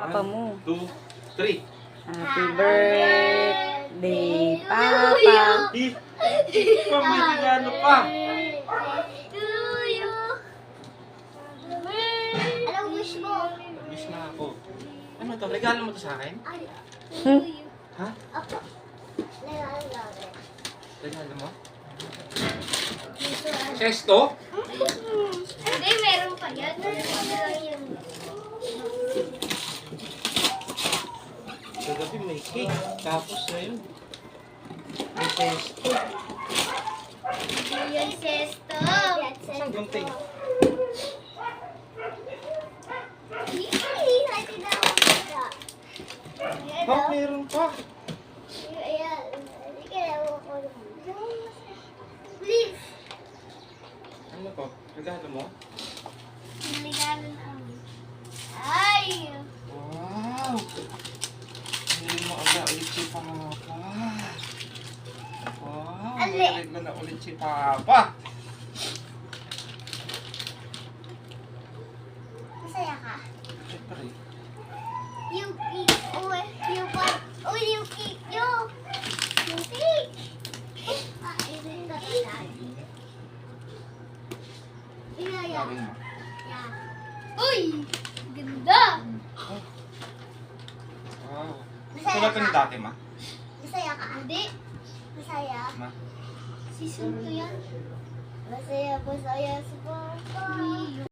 Papa mo. 2, 3. Happy birthday, Papa. May regalo pa. Anong wish mo? Wish na ako. Ano to? Regalo mo to sa akin? Ha? Apo. Regalo mo? Sesto? Hindi, meron pa yan. Kagabi may cake. Tapos na yun. May sesto. Yan, sesto. Saan gunting? Ha? Meron pa. Please. Ano to? Regalo mo? Regalo namin. Ay! Wow! Hindi mo agad ulit si Papa. Wow! Ali. May regalo na ulit si Papa. Masaya ka? Siyempre. Yuki. Yuki. Yuki. Sabi mo. Uy! Ganda! Wow. Masaya Tulad ka? ni dati, ma. Masaya ka? Hindi. Masaya? Ma. Season 2 yan. Masaya si Papa.